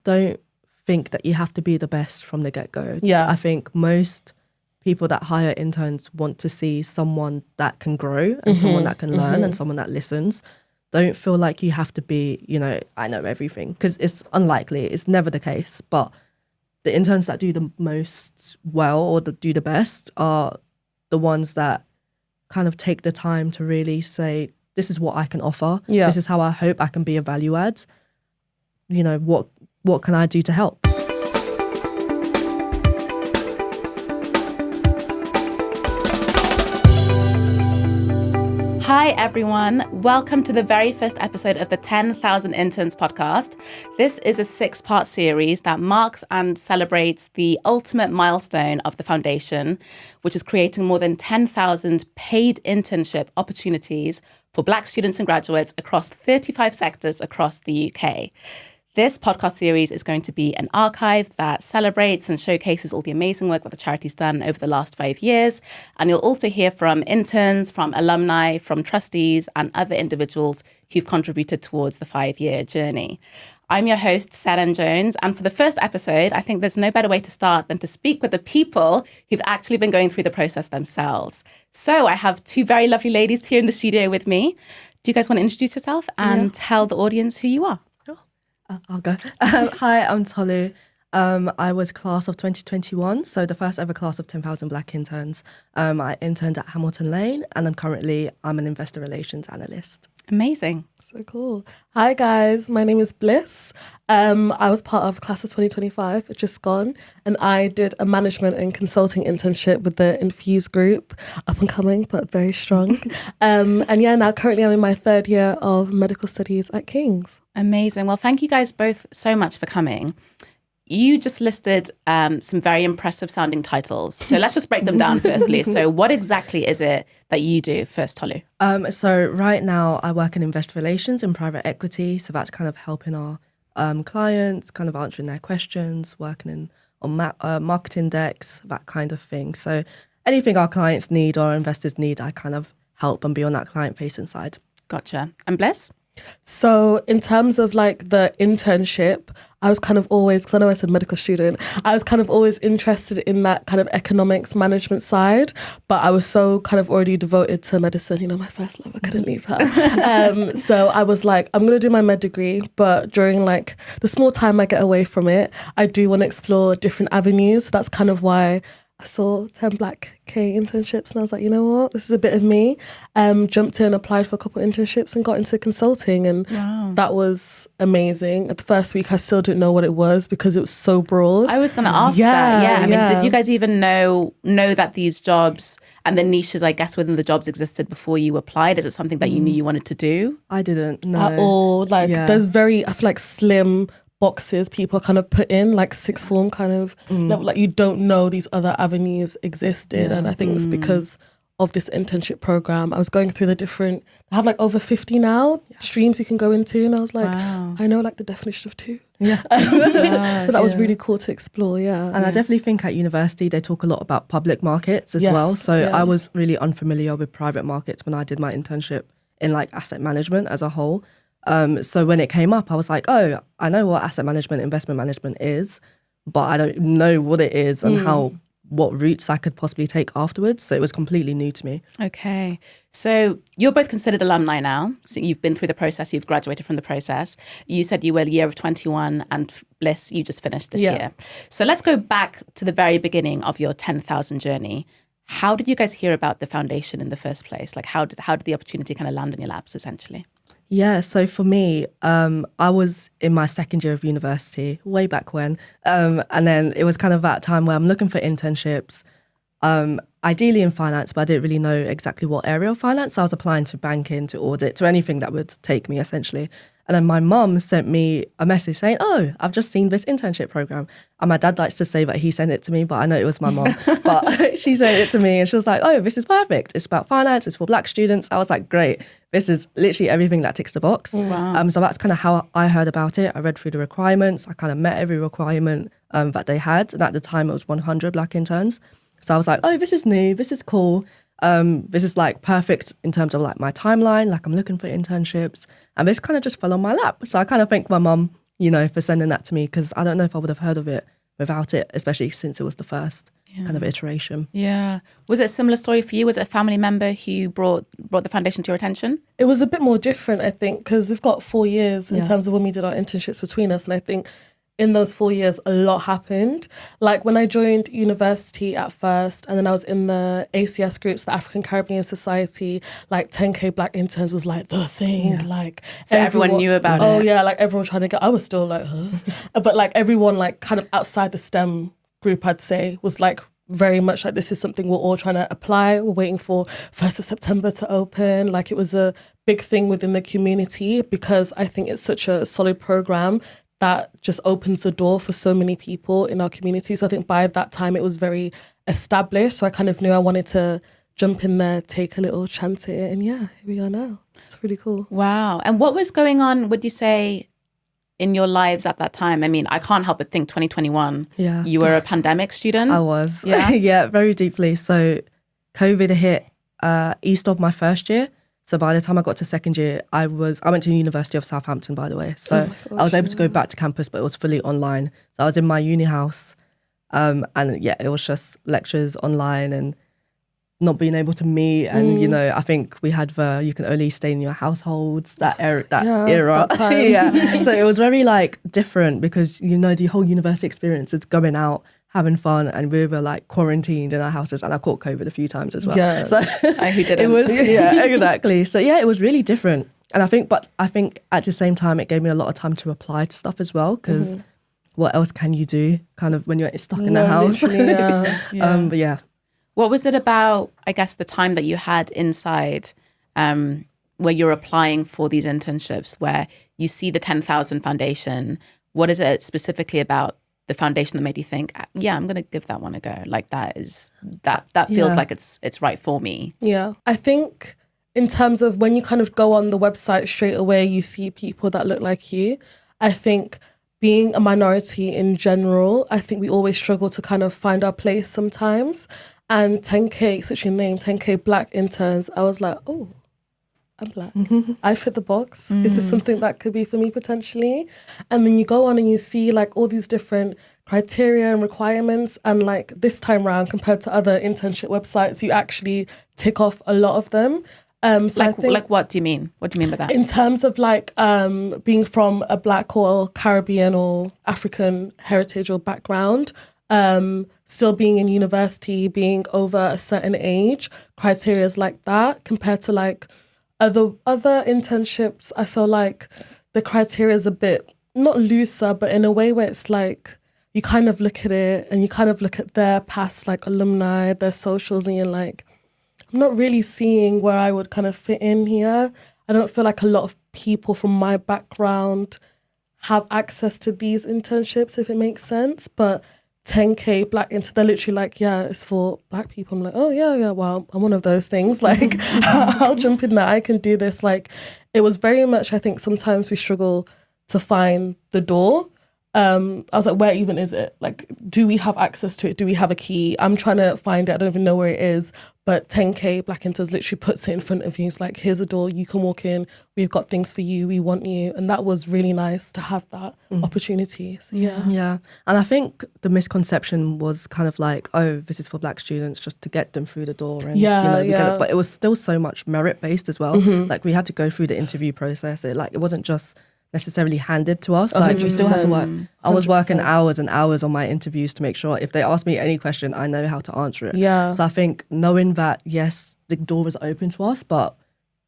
don't think that you have to be the best from the get-go. Yeah. I think most people that hire interns want to see someone that can grow and someone that can learn and someone that listens. Don't feel like you have to be, I know everything, because it's unlikely. It's never the case. But the interns that do the most well or do the best are the ones that kind of take the time to really say, this is what I can offer. Yeah. This is how I hope I can be a value add. What can I do to help? Hi everyone, welcome to the very first episode of the 10,000 Interns podcast. This is a 6-part series that marks and celebrates the ultimate milestone of the foundation, which is creating more than 10,000 paid internship opportunities for Black students and graduates across 35 sectors across the UK. This podcast series is going to be an archive that celebrates and showcases all the amazing work that the charity's done over the last 5 years. And you'll also hear from interns, from alumni, from trustees, and other individuals who've contributed towards the 5-year journey. I'm your host, Seren Jones, and for the first episode, I think there's no better way to start than to speak with the people who've actually been going through the process themselves. So I have 2 very lovely ladies here in the studio with me. Do you guys want to introduce yourself and tell the audience who you are? I'll go. Hi, I'm Tolu. I was class of 2021, so the first ever class of 10,000 Black interns. I interned at Hamilton Lane, and I'm an investor relations analyst. Amazing. So cool. Hi guys, my name is Bliss. I was part of class of 2025, just gone, and I did a management and consulting internship with the Infuse group, up and coming but very strong. Now currently I'm in my 3rd year of medical studies at King's. Amazing. Well, thank you guys both so much for coming. You just listed some very impressive sounding titles. So let's just break them down firstly. So what exactly is it that you do first, Tolu? So right now I work in investor relations in private equity. So that's kind of helping our clients, kind of answering their questions, working on marketing decks, that kind of thing. So anything our clients need or investors need, I kind of help and be on that client-facing side. Gotcha. And Bliss? So in terms of like the internship, I was kind of always, because I know I said medical student, I was kind of always interested in that kind of economics management side, but I was so kind of already devoted to medicine, my first love, I couldn't leave her. So I was like, I'm going to do my med degree, but during like the small time I get away from it, I do want to explore different avenues. So that's kind of why I saw 10 Black K internships and I was like, you know what, this is a bit of me. Jumped in, applied for a couple of internships and got into consulting, and that was amazing. At the first week, I still didn't know what it was because it was so broad. I was going to ask that. Yeah. I mean, did you guys even know that these jobs and the niches, I guess, within the jobs existed before you applied? Is it something that you knew you wanted to do? I didn't, no. At all. There's very, I feel like slim boxes people kind of put in, like sixth form kind of level, like you don't know these other avenues existed. And I think it's because of this internship program. I was going through I have like over 50 now streams you can go into, and I was like, I know like the definition of 2. So that was really cool to explore. And I definitely think at university they talk a lot about public markets as well. So I was really unfamiliar with private markets when I did my internship in like asset management as a whole. So when it came up, I was like, oh, I know what asset management, investment management is, but I don't know what it is and what routes I could possibly take afterwards. So it was completely new to me. Okay. So you're both considered alumni now. So you've been through the process, you've graduated from the process. You said you were year of 21, and Bliss, you just finished this year. So let's go back to the very beginning of your 10,000 journey. How did you guys hear about the foundation in the first place? Like how did the opportunity kind of land in your laps essentially? Yeah, so for me, I was in my 2nd year of university, way back when. And then it was kind of that time where I'm looking for internships, ideally in finance, but I didn't really know exactly what area of finance. So I was applying to banking, to audit, to anything that would take me essentially. And then my mum sent me a message saying, oh, I've just seen this internship program. And my dad likes to say that he sent it to me, but I know it was my mum. But she sent it to me and she was like, oh, this is perfect. It's about finance. It's for Black students. I was like, great. This is literally everything that ticks the box. Wow. So that's kind of how I heard about it. I read through the requirements. I kind of met every requirement that they had. And at the time, it was 100 Black interns. So I was like, oh, this is new. This is cool. This is like perfect in terms of like my timeline. Like I'm looking for internships, and this kind of just fell on my lap. So I kind of thank my mum for sending that to me, because I don't know if I would have heard of it without it, especially since it was the first kind of iteration. Yeah. Was it a similar story for you? Was it a family member who brought the foundation to your attention? It was a bit more different, I think, because we've got 4 years in terms of when we did our internships between us. And I think in those 4 years, a lot happened. Like when I joined university at first, and then I was in the ACS groups, the African Caribbean Society, like 10K Black interns was like the thing. Yeah. Like so everyone knew about it. Oh yeah, like everyone trying to get. I was still like, huh? But like everyone, like kind of outside the STEM group, I'd say, was like very much like this is something we're all trying to apply. We're waiting for 1st of September to open. Like it was a big thing within the community, because I think it's such a solid program that just opens the door for so many people in our community. So I think by that time it was very established. So I kind of knew I wanted to jump in there, take a little chance at it. And yeah, here we are now. It's really cool. Wow. And what was going on, would you say, in your lives at that time? I mean, I can't help but think 2021, you were a pandemic student. I was. Yeah, yeah, very deeply. So COVID hit east of my first year. So by the time I got to second year, I went to the University of Southampton, by the way. So I was able to go back to campus, but it was fully online. So I was in my uni house, and yeah, it was just lectures online and not being able to meet. And I think we had you can only stay in your households that era. That time. Yeah. So it was very like different, because the whole university experience is going out, having fun, and we were like quarantined in our houses, and I caught COVID a few times as well. Yeah. So who didn't? It was, yeah, exactly. So yeah, it was really different. And I think at the same time, it gave me a lot of time to apply to stuff as well, because what else can you do kind of when you're stuck in the house? But yeah. What was it about, I guess, the time that you had inside where you're applying for these internships, where you see the 10,000 foundation? What is it specifically about the foundation that made you think, yeah, I'm going to give that one a go? Like that feels like it's right for me. Yeah. I think in terms of when you kind of go on the website straight away, you see people that look like you. I think being a minority in general, I think we always struggle to kind of find our place sometimes. And 10K, such a name, 10K Black interns, I was like, oh, I'm Black. I fit the box. Is this something that could be for me potentially? And then you go on and you see like all these different criteria and requirements. And like this time around, compared to other internship websites, you actually tick off a lot of them. So I think, like what do you mean? What do you mean by that? In terms of like being from a Black or Caribbean or African heritage or background, still being in university, being over a certain age, criteria like that, compared to like other internships, I feel like the criteria is a bit, not looser, but in a way where it's like, you kind of look at it and you kind of look at their past like alumni, their socials, and you're like, I'm not really seeing where I would kind of fit in here. I don't feel like a lot of people from my background have access to these internships, if it makes sense. But 10K Black they're literally like, yeah, it's for Black people. I'm like, oh yeah, well, I'm one of those things. Like, I'll jump in there. I can do this. Like, it was very much, I think sometimes we struggle to find the door. I was like, where even is it? Like, do we have access to it? Do we have a key? I'm trying to find it. I don't even know where it is. But 10K Black interns literally puts it in front of you. It's like, here's a door. You can walk in. We've got things for you. We want you. And that was really nice to have that opportunity. So, yeah. Yeah. And I think the misconception was kind of like, oh, this is for Black students just to get them through the door. And, but it was still so much merit-based as well. Like, we had to go through the interview process. It wasn't just necessarily handed to us. Like, we still had to work. I was working hours and hours on my interviews to make sure if they ask me any question, I know how to answer it. Yeah. So I think knowing that, yes, the door was open to us, but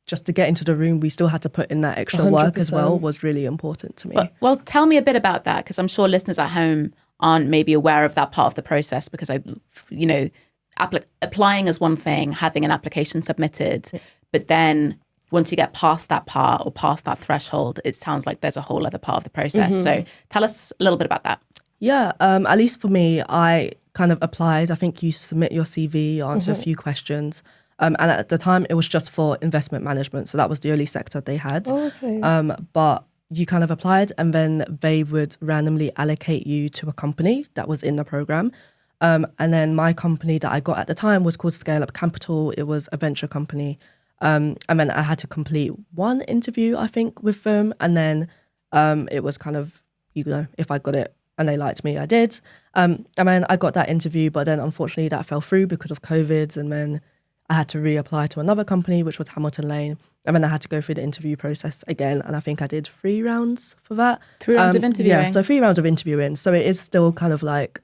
just to get into the room, we still had to put in that extra work as well, was really important to me. Well, tell me a bit about that, because I'm sure listeners at home aren't maybe aware of that part of the process, because applying is one thing, having an application submitted, but then once you get past that part or past that threshold, it sounds like there's a whole other part of the process. So tell us a little bit about that. Yeah, at least for me, I kind of applied. I think you submit your CV, you answer a few questions. And at the time, it was just for investment management. So that was the only sector they had. Oh, okay. But you kind of applied, and then they would randomly allocate you to a company that was in the program. And then my company that I got at the time was called Scale Up Capital. It was a venture company. And then I had to complete one interview, I think, with them. And then it was kind of if I got it and they liked me, I did. And then I got that interview, but then unfortunately that fell through because of COVID. And then I had to reapply to another company, which was Hamilton Lane. And then I had to go through the interview process again. And I think I did 3 rounds for that. 3 rounds of interviewing? Yeah, so 3 rounds of interviewing. So it is still kind of like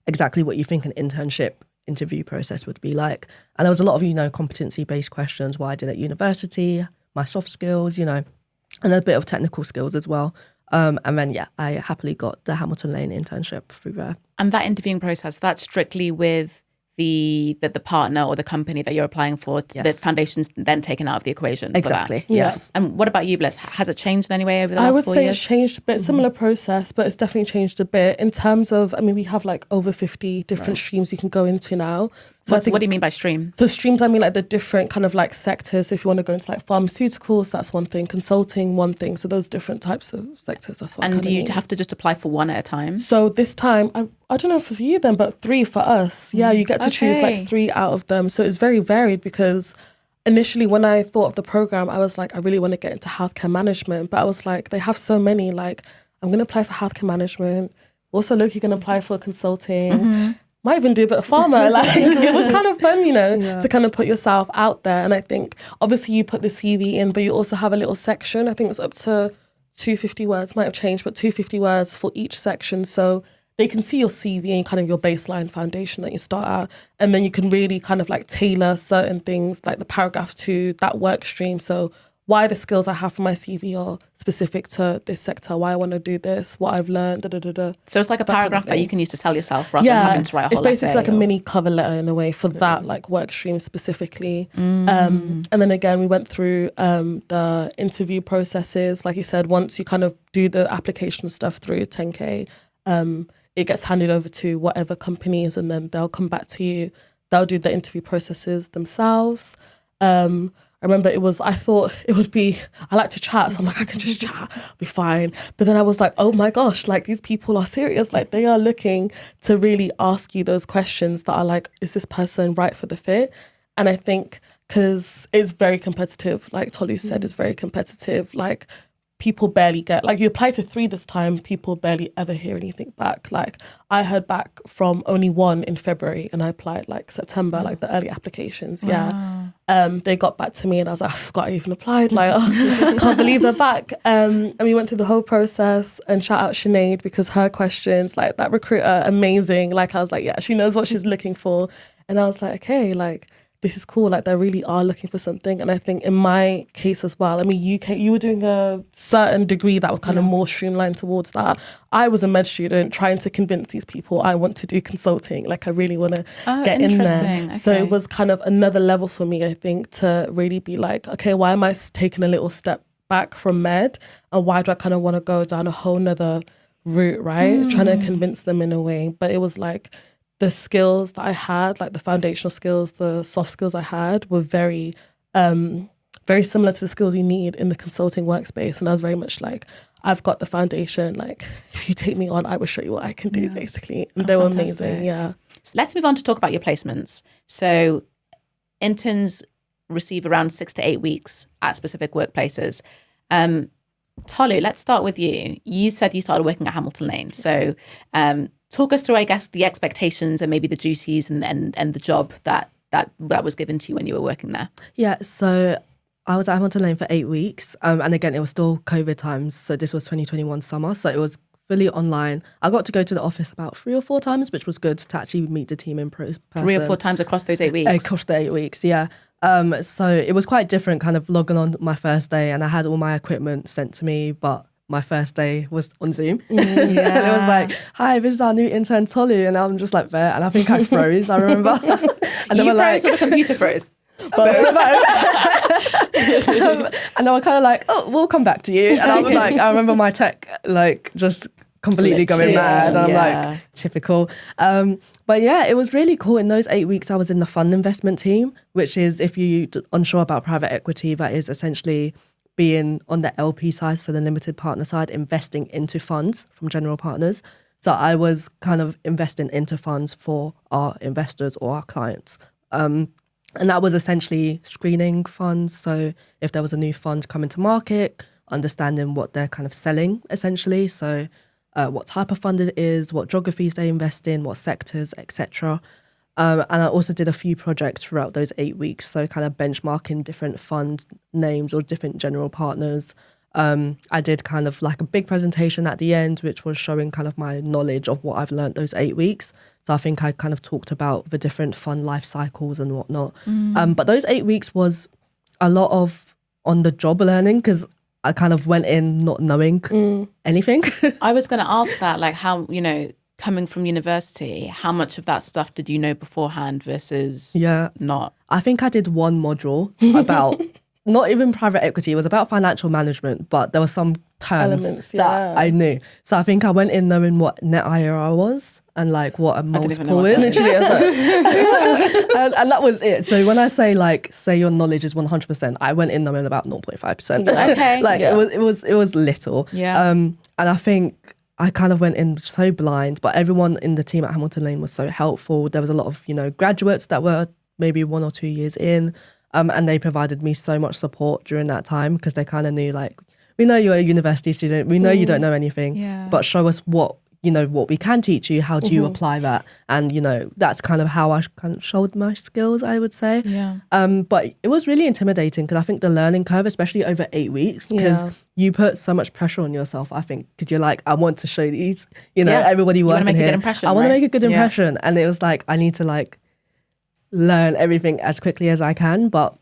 exactly what you think an internship interview process would be like. And there was a lot of, competency-based questions, what I did at university, my soft skills, and a bit of technical skills as well. And then, I happily got the Hamilton Lane internship through there. And that interviewing process, that's strictly with the partner or the company that you're applying for. Yes. The foundation's then taken out of the equation. Exactly. For that. Yes. And what about you, Bliss? Has it changed in any way over the last 4 years? I would say it's changed a bit. Similar process, but it's definitely changed a bit in terms of, we have like over 50 different streams you can go into now. So what do you mean by stream? The streams, like the different kind of like sectors. If you want to go into like pharmaceuticals, that's one thing. Consulting, one thing. So those different types of sectors, that's what I And do you mean. have to just apply for one at a time? So this time, I don't know for you then, but 3 for us. Yeah, you get to choose like 3 out of them. So it's very varied because initially when I thought of the program, I was like, I really want to get into healthcare management. But I was like, they have so many, like, I'm going to apply for healthcare management. Also, look, you're going to apply for consulting. Might even do a bit of pharma. Like, it was kind of fun, to kind of put yourself out there. And I think, obviously, you put the CV in, but you also have a little section. I think it's up to 250 words, might have changed, but 250 words for each section. So they can see your CV and kind of your baseline foundation that you start at. And then you can really kind of like tailor certain things, like the paragraphs to that work stream. So why the skills I have for my CV are specific to this sector, why I want to do this, what I've learned, So it's like a paragraph that you can use to sell yourself rather than having to write a whole it's basically essay like a mini cover letter in a way for that like work stream specifically. And then again, we went through the interview processes. Like you said, once you kind of do the application stuff through 10K, it gets handed over to whatever companies and then they'll come back to you. They'll do the interview processes themselves. I remember I thought it would be, I like to chat. So I'm like, I can just chat, I'll be fine. But then I was like, oh my gosh, like these people are serious. Like they are looking to really ask you those questions that are like, is this person right for the fit? And I think because it's very competitive, like Tolu said, it's very competitive. Like people barely get, like you apply to 3 this time, people barely ever hear anything back. Like I heard back from only 1 in February and I applied like September, like the early applications. Wow. They got back to me and I was like, I forgot I even applied. Like, I can't believe they're back. And we went through the whole process and shout out Sinead because her questions, like that recruiter, amazing. Like I was like, yeah, she knows what she's looking for. And I was like, okay, like, this is cool. Like they really are looking for something. And I think in my case as well, you were doing a certain degree that was kind of more streamlined towards that. I was a med student trying to convince these people I want to do consulting. Like I really want to get in there. Okay. So it was kind of another level for me, I think, to really be like, okay, why am I taking a little step back from med? And why do I kind of want to go down a whole nother route, right? Trying to convince them in a way. But it was like, the skills that I had, like the foundational skills, the soft skills I had were very, very similar to the skills you need in the consulting workspace. And I was very much like, I've got the foundation. Like, if you take me on, I will show you what I can do, basically. And they were amazing, yeah. So let's move on to talk about your placements. So interns receive around 6 to 8 weeks at specific workplaces. Tolu, let's start with you. You said you started working at Hamilton Lane. So talk us through, I guess, the expectations and maybe the duties and the job that was given to you when you were working there. Yeah, so I was at Hamilton Lane for 8 weeks. And again, it was still COVID times. So this was 2021 summer. So it was fully online. I got to go to the office about 3 or 4 times, which was good to actually meet the team in person. 3 or 4 times across those 8 weeks? Across the 8 weeks, yeah. So it was quite different kind of logging on my first day and I had all my equipment sent to me, but my first day was on Zoom. And it was like, hi, this is our new intern, Tolu. And I'm just like there. And I think I froze, I remember. And you froze or the computer froze? And they were kind of like, oh, we'll come back to you. And I was like, I remember my tech like just completely going mad. And I'm like, typical. But yeah, it was really cool. In those 8 weeks, I was in the fund investment team, which is, if you're unsure about private equity, that is essentially being on the LP side, so the limited partner side, investing into funds from general partners. So I was kind of investing into funds for our investors or our clients. And that was essentially screening funds. So if there was a new fund coming to market, understanding what they're kind of selling, essentially. So what type of fund it is, what geographies they invest in, what sectors, etc. And I also did a few projects throughout those 8 weeks, so kind of benchmarking different fund names or different general partners. I did kind of like a big presentation at the end, which was showing kind of my knowledge of what I've learned those 8 weeks. So I think I kind of talked about the different fund life cycles and whatnot. But those 8 weeks was a lot of on the job learning, because I kind of went in not knowing anything. I was going to ask that, like how, coming from university, how much of that stuff did you know beforehand versus not? I think I did one module about, not even private equity, it was about financial management, but there were some terms that I knew. So I think I went in knowing what net IRR was and like what a multiple is. And that was it. So when I say say your knowledge is 100%, I went in knowing about 0.5%. Okay. It was little. Yeah. And I think I kind of went in so blind, but everyone in the team at Hamilton Lane was so helpful. There was a lot of, graduates that were maybe 1 or 2 years in, and they provided me so much support during that time, because they kind of knew we know you're a university student, we know you don't know anything, but show us what we can teach you, how do you apply that? And, that's kind of how I kind of showed my skills, I would say. Yeah. But it was really intimidating, because I think the learning curve, especially over 8 weeks, because you put so much pressure on yourself, I think, because you're like, I want to show these, everybody working here. I want to make a good impression. And it was like, I need to learn everything as quickly as I can. But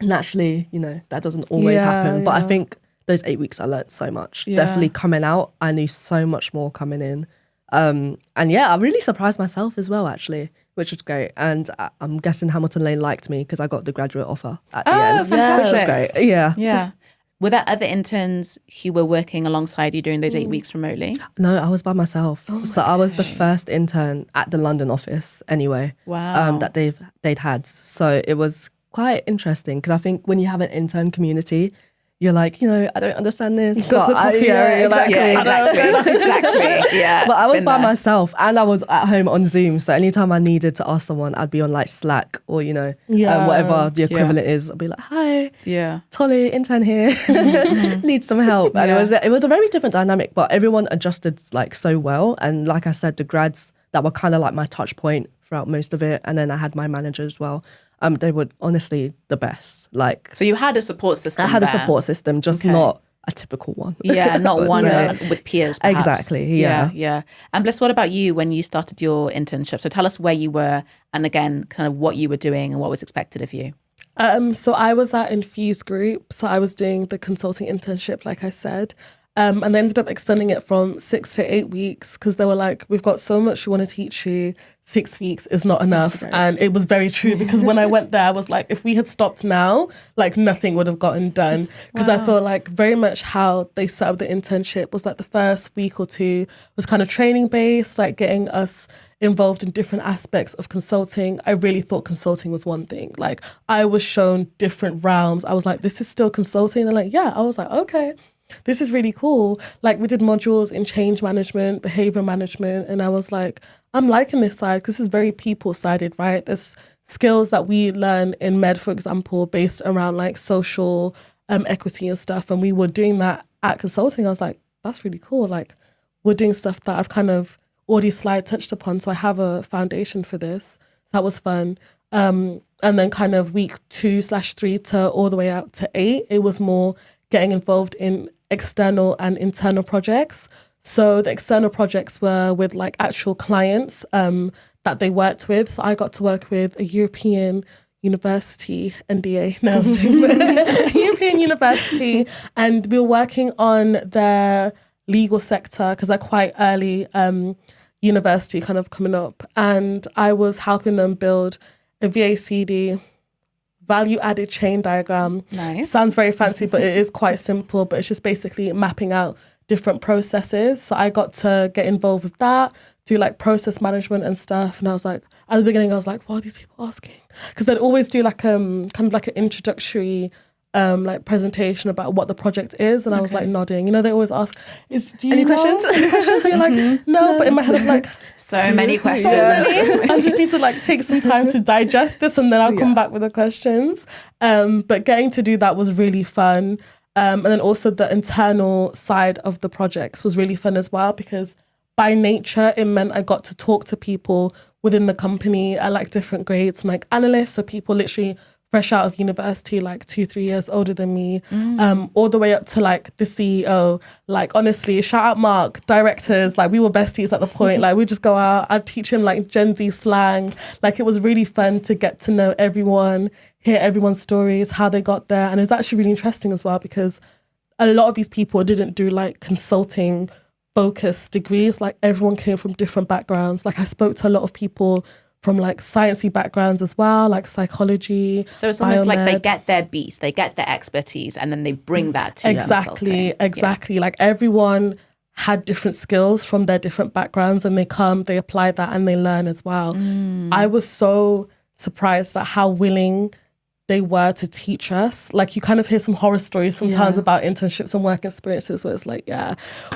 naturally, that doesn't always happen. But I think those 8 weeks I learned so much. Definitely coming out, I knew so much more coming in. And I really surprised myself as well, actually, which was great. And I'm guessing Hamilton Lane liked me because I got the graduate offer at the end, which was great. Yeah. Yeah. Were there other interns who were working alongside you during those 8 weeks remotely? No, I was by myself. So I was the first intern at the London office anyway. Wow. That they'd had. So it was quite interesting, because I think when you have an intern community, you're like, I don't understand this. Go to the coffee area. Exactly. Yeah. But I was by myself, and I was at home on Zoom. So anytime I needed to ask someone, I'd be on Slack or, whatever the equivalent is. I'd be like, hi, Tolu, intern here, need some help. And it was a very different dynamic, but everyone adjusted so well. And like I said, the grads that were kind of like my touch point throughout most of it. And then I had my manager as well. They were honestly the best. So you had a support system. I had a support system, just not a typical one. Yeah, not one with peers, perhaps. Exactly, yeah. And Bliss, what about you when you started your internship? So tell us where you were, and again, kind of what you were doing and what was expected of you. So I was at Infuse Group. So I was doing the consulting internship, like I said. And they ended up extending it from 6 to 8 weeks, because they were like, we've got so much we want to teach you. 6 weeks is not enough. And it was very true, because when I went there, I was like, if we had stopped now, nothing would have gotten done. Because I feel like very much how they set up the internship was the first week or two was kind of training based, getting us involved in different aspects of consulting. I really thought consulting was one thing. I was shown different realms. I was like, this is still consulting? They're like, yeah. I was like, okay. This is really cool. We did modules in change management, behavior management, and I was like, I'm liking this side, because it's very people-sided, right? There's skills that we learn in med, for example, based around social equity and stuff, and we were doing that at consulting. I was like, that's really cool. We're doing stuff that I've kind of already touched upon, so I have a foundation for this. So that was fun. And then kind of week 2/3 to all the way out to 8, it was more getting involved in external and internal projects. So the external projects were with actual clients that they worked with. So I got to work with a European university, NDA, no, I'm joking. European university, and we were working on their legal sector, because they're quite early university kind of coming up. And I was helping them build a VACD, value added chain diagram. Nice. Sounds very fancy, but it is quite simple. But it's just basically mapping out different processes. So I got to get involved with that, do process management and stuff. And I was like, at the beginning, I was like, what are these people asking? Because they'd always do kind of an introductory presentation about what the project is, and I was nodding. They always ask, do you any know? questions? Any questions? You're like, no, but in my head I'm so many questions. I just need to take some time to digest this, and then I'll come back with the questions. But getting to do that was really fun. And then also the internal side of the projects was really fun as well, because by nature, it meant I got to talk to people within the company at like different grades, like analysts, so people literally fresh out of university, like 2-3 years older than me, all the way up to like the CEO. Like honestly, shout out Mark, directors, like we were besties at the point. Like we just go out, I'd teach him like Gen Z slang. Like it was really fun to get to know everyone, hear everyone's stories, how they got there. And it was actually really interesting as well, because a lot of these people didn't do like consulting focused degrees. Like everyone came from different backgrounds. Like I spoke to a lot of people from like sciencey backgrounds as well, like psychology. So it's almost like they biomed. get their beat, they get their expertise, and then they bring that to consulting. Exactly. Like everyone had different skills from their different backgrounds, and they apply that and they learn as well. I was so surprised at how willing they were to teach us. Like you kind of hear some horror stories sometimes about internships and work experiences where it's like,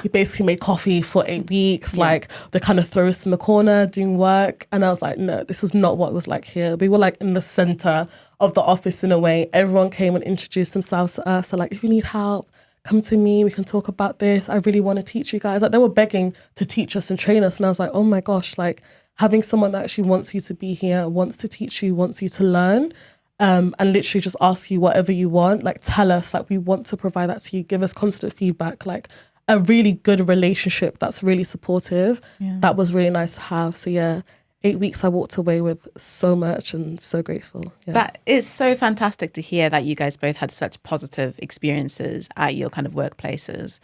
we basically made coffee for 8 weeks. Like they kind of throw us in the corner doing work. And I was like, no, this is not what it was like here. We were like in the center of the office in a way. Everyone came and introduced themselves to us. So like, if you need help, come to me, we can talk about this. I really want to teach you guys. Like they were begging to teach us and train us. And I was like, oh my gosh, like having someone that actually wants you to be here, wants to teach you, wants you to learn, and literally just ask you whatever you want, like tell us, like we want to provide that to you, give us constant feedback, like a really good relationship that's really supportive. That was really nice to have. So 8 weeks I walked away with so much and so grateful. That is so fantastic to hear that you guys both had such positive experiences at your kind of workplaces.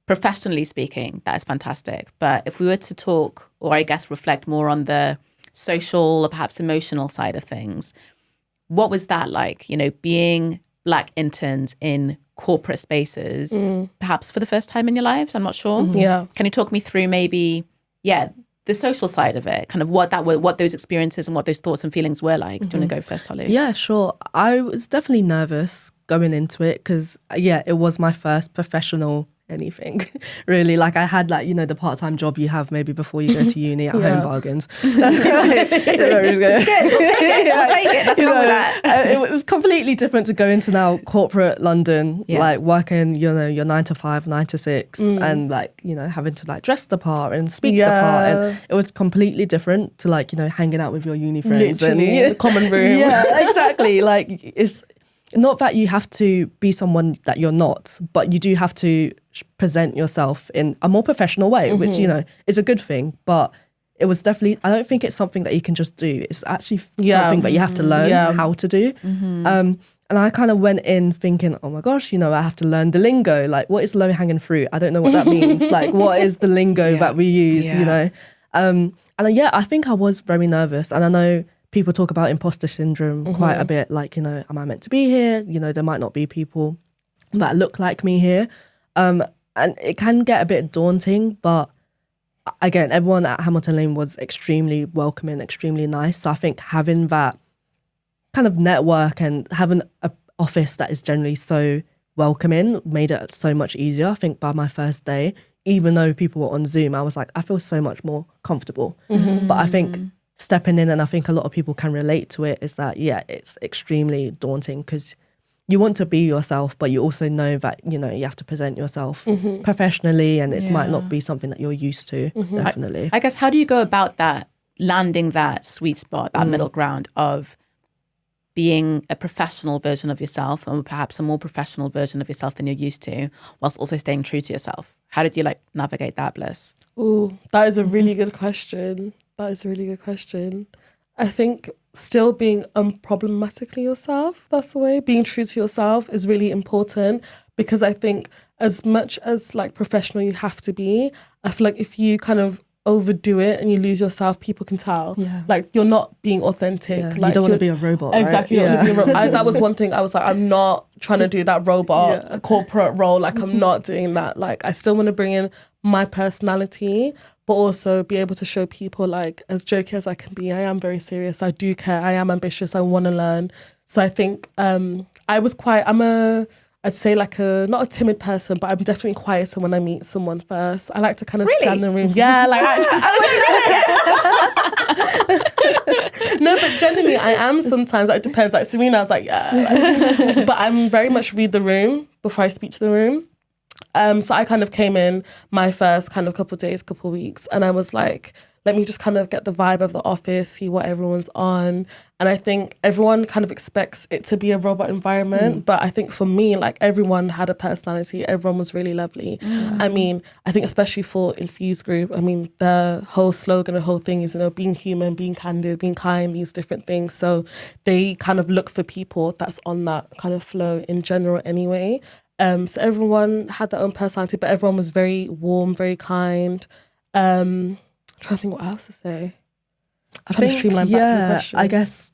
Professionally speaking, that is fantastic. But if we were to talk, or I guess reflect more on the social or perhaps emotional side of things, what was that like, you know, being Black interns in corporate spaces, perhaps for the first time in your lives? I'm not sure. Yeah. Can you talk me through maybe, the social side of it, kind of what those experiences and what those thoughts and feelings were like? Do you want to go first, Tolu? Yeah, sure. I was definitely nervous going into it because, it was my first professional anything, really. Like I had like, you know, the part-time job you have maybe before you go to uni at Home Bargains. It's good. We'll take it. Nothing wrong with that. It was completely different to go into now corporate London, like working, you know, your 9 to 5, 9 to 6 and like, you know, having to like dress the part and speak the part. And it was completely different to like, you know, hanging out with your uni friends. Literally, and the common room. Yeah, exactly. Like it's not that you have to be someone that you're not, but you do have to present yourself in a more professional way, which, you know, is a good thing. But it was definitely, I don't think it's something that you can just do. It's actually something that you have to learn how to do. And I kind of went in thinking, oh my gosh, you know, I have to learn the lingo. Like, what is low-hanging fruit? I don't know what that means. Like, what is the lingo that we use, you know? I think I was very nervous. And I know people talk about imposter syndrome quite a bit. Like, you know, am I meant to be here? You know, there might not be people that look like me here. And it can get a bit daunting, but again, everyone at Hamilton Lane was extremely welcoming, extremely nice. So I think having that kind of network and having an office that is generally so welcoming made it so much easier. I think by my first day, even though people were on Zoom, I was like, I feel so much more comfortable. But I think stepping in, and I think a lot of people can relate to it, is that, it's extremely daunting because you want to be yourself, but you also know that, you know, you have to present yourself professionally, and it might not be something that you're used to, definitely. I guess, how do you go about that, landing that sweet spot, that middle ground of being a professional version of yourself, or perhaps a more professional version of yourself than you're used to, whilst also staying true to yourself? How did you like navigate that, Bliss? Ooh, that is a really good question. I think still being unproblematically yourself, that's the way. Being true to yourself is really important, because I think as much as like professional you have to be, I feel like if you kind of overdo it and you lose yourself, people can tell. Like you're not being authentic. Yeah, like you don't want to be a robot, exactly, right? You don't want to be a robot. That was one thing I was like, I'm not trying to do that robot corporate role. Like I'm not doing that. Like I still want to bring in my personality, but also be able to show people, like, as jokey as I can be, I am very serious. I do care. I am ambitious. I want to learn. So I think I'd say like not a timid person, but I'm definitely quieter when I meet someone first. I like to kind of scan the room. Yeah, like no, but genuinely I am sometimes. Like, it depends. Like Serena, I was like, but I'm very much read the room. before I speak to the room. So I kind of came in my first kind of couple weeks, and I was like, let me just kind of get the vibe of the office, see what everyone's on. And I think everyone kind of expects it to be a robot environment. But I think for me, like, everyone had a personality. Everyone was really lovely. I mean, I think especially for Infused Group, I mean, the whole slogan, the whole thing is, you know, being human, being candid, being kind, these different things. So they kind of look for people that's on that kind of flow in general anyway. So everyone had their own personality, but everyone was very warm, very kind. I'm trying to think what else to say. I think, streamline back to the question. I guess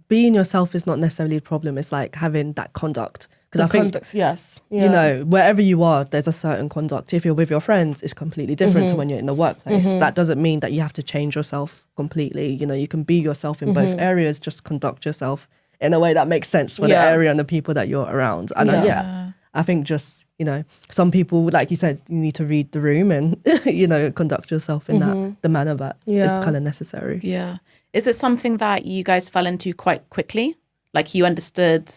being yourself is not necessarily a problem. It's like having that conduct. Because I think, conduct, yes. Yeah. you know, wherever you are, there's a certain conduct. If you're with your friends, it's completely different to when you're in the workplace. That doesn't mean that you have to change yourself completely. You know, you can be yourself in both areas, just conduct yourself in a way that makes sense for the area and the people that you're around. And I think just, you know, some people, like you said, you need to read the room and, you know, conduct yourself in the manner that is kind of necessary. Yeah. Is it something that you guys fell into quite quickly? Like, you understood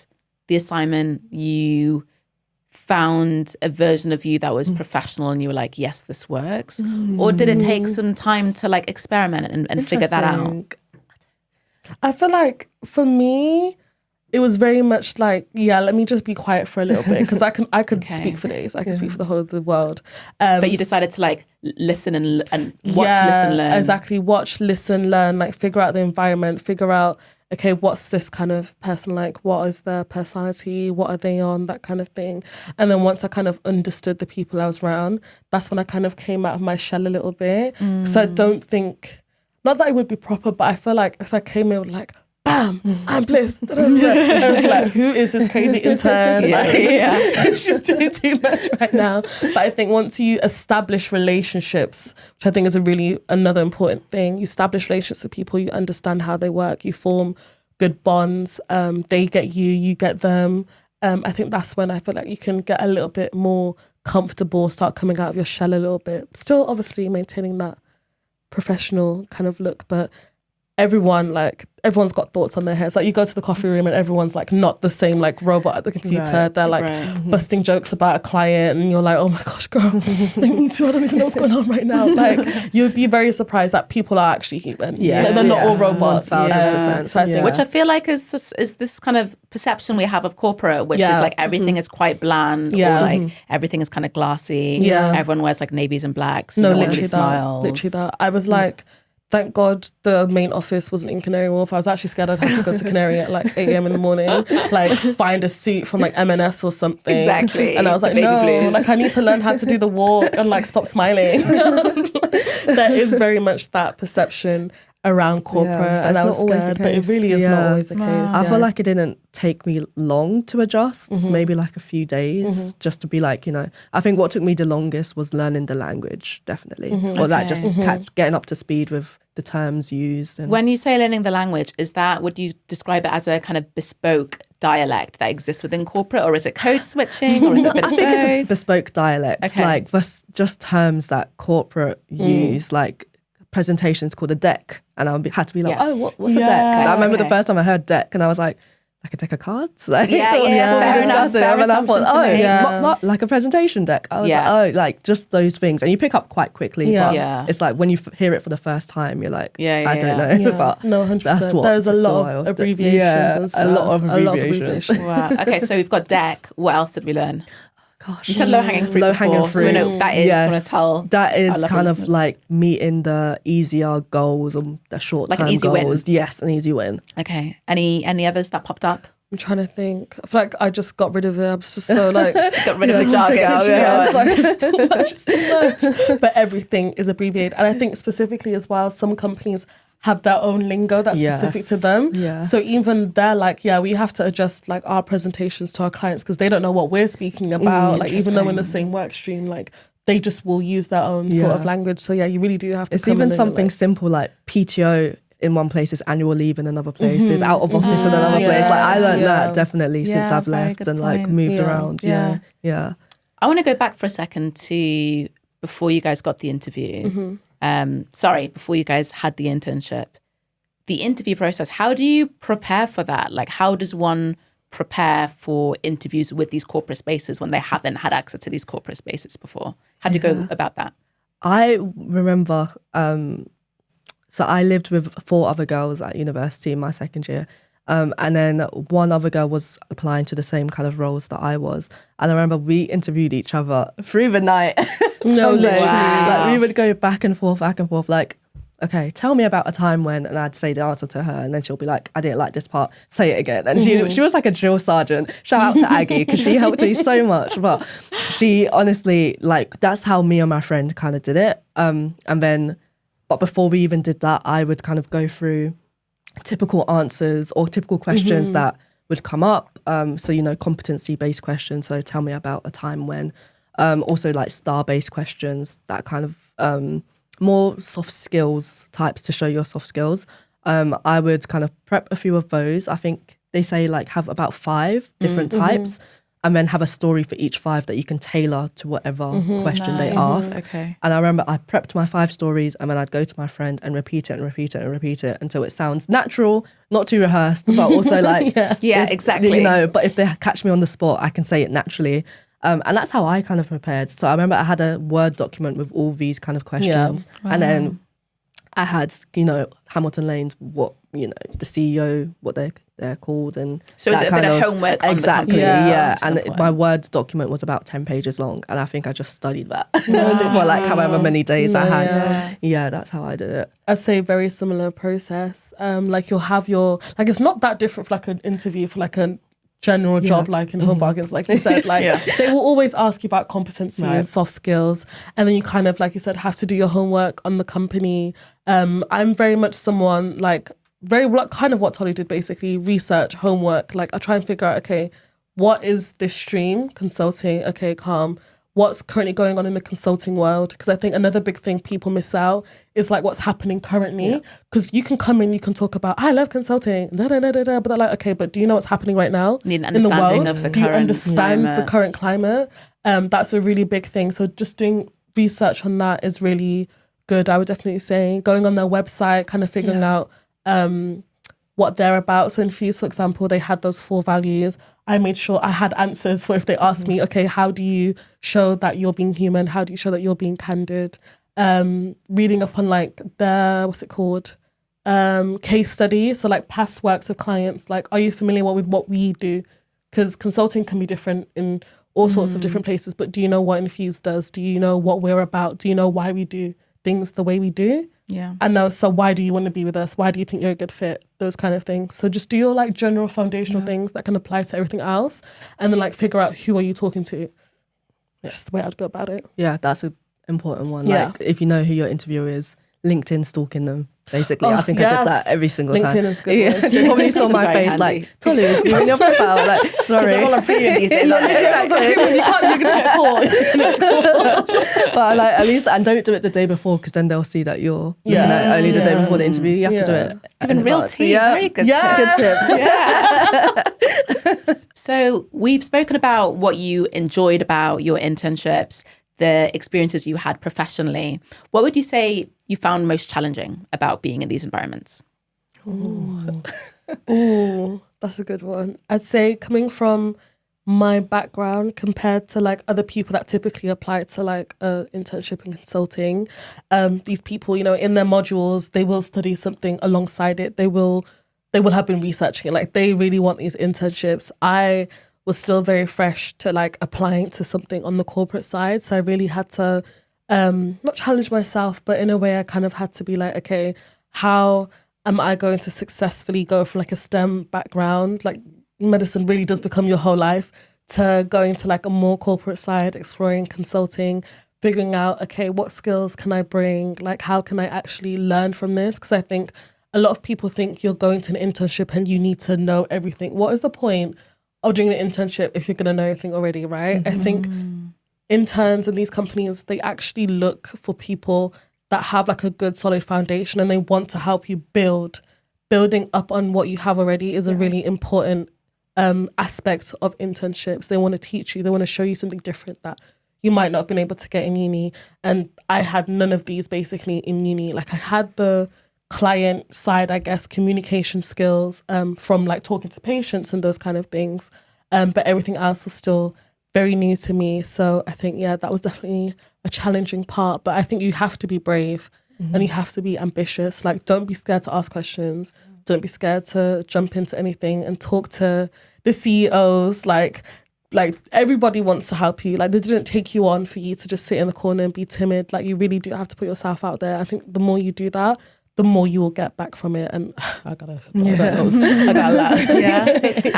the assignment, you found a version of you that was professional and you were like, yes, this works? Or did it take some time to like experiment and figure that out? I feel like for me, it was very much like, let me just be quiet for a little bit, because I could speak for days. I could speak for the whole of the world. But you decided to like listen and watch, listen, learn. Exactly. Watch, listen, learn, like figure out the environment, figure out, okay, what's this kind of person like? What is their personality? What are they on? That kind of thing. And then once I kind of understood the people I was around, that's when I kind of came out of my shell a little bit. So I don't think, not that I would be proper, but I feel like if I came in with like, bam, I'm Bliss. I would be like, who is this crazy intern? She's doing too much right now. But I think once you establish relationships, which I think is another important thing, you establish relationships with people, you understand how they work, you form good bonds, they get you, you get them. I think that's when I feel like you can get a little bit more comfortable, start coming out of your shell a little bit. Still obviously maintaining that professional kind of look, but everyone's got thoughts on their heads. Like, you go to the coffee room and everyone's like not the same like robot at the computer. They're like busting jokes about a client and you're like, oh my gosh, girl, me too, I don't even know what's going on right now. Like, you'd be very surprised that people are actually human. Like, they're not all robots. 1000%. So I think, which I feel like is this kind of perception we have of corporate, which is like everything is quite bland, or like everything is kind of glassy. Everyone wears like navies and blacks. No, literally smiles. Literally that. I was like, thank God the main office wasn't in Canary Wharf. I was actually scared I'd have to go to Canary at like 8 a.m. in the morning, like find a suit from like M&S or something. Exactly. And I was like, no, like I need to learn how to do the walk and like stop smiling. There is very much that perception around corporate, and I was scared, but it really is not always the case. I feel like it didn't take me long to adjust, maybe like a few days, just to be like, you know, I think what took me the longest was learning the language, definitely, or like just getting up to speed with the terms used. And when you say learning the language, would you describe it as a kind of bespoke dialect that exists within corporate, or is it code switching, or is it a bit of both? I think it's a bespoke dialect, like just terms that corporate use, like presentations called a deck, and I had to be like, what's a deck? And I remember the first time I heard deck, and I was like a deck of cards? Like, fair enough. And I thought, what? Like a presentation deck? I was like, like just those things, and you pick up quite quickly. But it's like when you hear it for the first time, you're like, I don't know. But no, 100%. That's what there's a lot of abbreviations and stuff. a lot of abbreviations. Wow. Okay, so we've got deck. What else did we learn? Gosh, you said low-hanging fruit before, so we know what that is. Yes, want to tell that is kind of like meeting the easier goals and the short-term like an easy goals. Win. Yes, an easy win. Okay. Any others that popped up? I'm trying to think. I feel like I just got rid of it. I was just so like got rid of the jargon. It's like it's too much. But everything is abbreviated, and I think specifically as well, some companies have their own lingo that's specific to them. Yeah. So even they're like, we have to adjust like our presentations to our clients because they don't know what we're speaking about. Like, even though we're in the same work stream, like they just will use their own sort of language. So you really do have to. It's even something simple like PTO in one place is annual leave in another place, is out of office in another place. Like, I learned that definitely since I've left and like moved around. Yeah. I want to go back for a second to before you guys got the interview. Before you guys had the internship, the interview process, how do you prepare for that? Like, how does one prepare for interviews with these corporate spaces when they haven't had access to these corporate spaces before? How do you go about that? I remember, so I lived with 4 other girls at university in my second year. And then one other girl was applying to the same kind of roles that I was. And I remember we interviewed each other through the night. No, literally. Like we would go back and forth, like, okay, tell me about a time when, and I'd say the answer to her, and then she'll be like, I didn't like this part, say it again. And she was like a drill sergeant. Shout out to Aggie, because she helped me so much. But she honestly, like, that's how me and my friend kind of did it. But before we even did that, I would kind of go through typical answers or typical questions that would come up. So, competency-based questions. So tell me about a time when, also like star-based questions, that kind of more soft skills types to show your soft skills. I would kind of prep a few of those. I think they say like have about 5 different types, and then have a story for each 5 that you can tailor to whatever question they ask. Okay. And I remember I prepped my 5 stories, and then I'd go to my friend and repeat it and repeat it and repeat it until it sounds natural, not too rehearsed, but also like... exactly. But if they catch me on the spot, I can say it naturally. And that's how I kind of prepared. So I remember I had a Word document with all these kind of questions. Yeah. And then I had, Hamilton Lane's, what, the CEO, what they're called. And so that a bit of homework on exactly, the company. yeah. And my Word document was about 10 pages long. And I think I just studied that for like however many days I had. Yeah, that's how I did it. I'd say very similar process. Like you'll have like it's not that different for like an interview for like a general job, like in home bargains, like you said, like they will always ask you about competency and soft skills, and then you kind of, like you said, have to do your homework on the company. I'm very much someone like kind of what Tolu did, basically research, homework. Like I try and figure out, okay, what is this stream? Consulting, okay, calm. What's currently going on in the consulting world? Because I think another big thing people miss out is like what's happening currently. Because you can come in, you can talk about, I love consulting, but they're like, okay, but do you know what's happening right now Need an in the understanding world? of the Do you current understand climate? the current climate? That's a really big thing. So just doing research on that is really good. I would definitely say going on their website, kind of figuring out what they're about. So in Fuse, for example, they had those 4 values. I made sure I had answers for if they asked me, okay, how do you show that you're being human? How do you show that you're being candid? Reading up on like their, what's it called? Case studies. So like past works of clients. Like, are you familiar with what we do? Because consulting can be different in all sorts of different places. But do you know what Infuse does? Do you know what we're about? Do you know why we do things the way we do? Yeah. And now, so why do you want to be with us? Why do you think you're a good fit? Those kind of things. So just do your like general foundational things that can apply to everything else, and then like figure out who are you talking to. That's just the way I'd go about it. Yeah, that's an important one. Yeah. Like if you know who your interviewer is, LinkedIn stalking them. Basically, I think I did that every single time. LinkedIn is good. They probably saw my face like, Tolu, interviewing your profile. Like, sorry. Because they're all on premium these days, aren't they? You're gonna get caught. But like, at least, and don't do it the day before, because then they'll see that you're looking at only the day before the interview. You have to do it. Even in real advance. tea, very good tips. So we've spoken about what you enjoyed about your internships, the experiences you had professionally. What would you say you found most challenging about being in these environments? Ooh, that's a good one. I'd say coming from my background compared to like other people that typically apply to like internship and consulting, these people, in their modules, they will study something alongside it. They will have been researching it. Like they really want these internships. I was still very fresh to like applying to something on the corporate side. So I really had to not challenge myself, but in a way I kind of had to be like, okay, how am I going to successfully go from like a STEM background, like medicine really does become your whole life, to going to like a more corporate side, exploring consulting, figuring out, okay, what skills can I bring? Like, how can I actually learn from this? Because I think a lot of people think you're going to an internship and you need to know everything. What is the point of doing an internship if you're going to know everything already, right? I think interns in these companies, they actually look for people that have like a good solid foundation, and they want to help you building up on what you have already is a really important aspect of internships. They want to teach you, they want to show you something different that you might not have been able to get in uni. And I had none of these basically in uni. Like I had the client side, I guess, communication skills from like talking to patients and those kind of things. But everything else was still very new to me. So I think, that was definitely a challenging part. But I think you have to be brave and you have to be ambitious. Like, don't be scared to ask questions. Don't be scared to jump into anything and talk to the CEOs. Like everybody wants to help you. Like, they didn't take you on for you to just sit in the corner and be timid. Like, you really do have to put yourself out there. I think the more you do that, the more you will get back from it. And I gotta laugh. Yeah.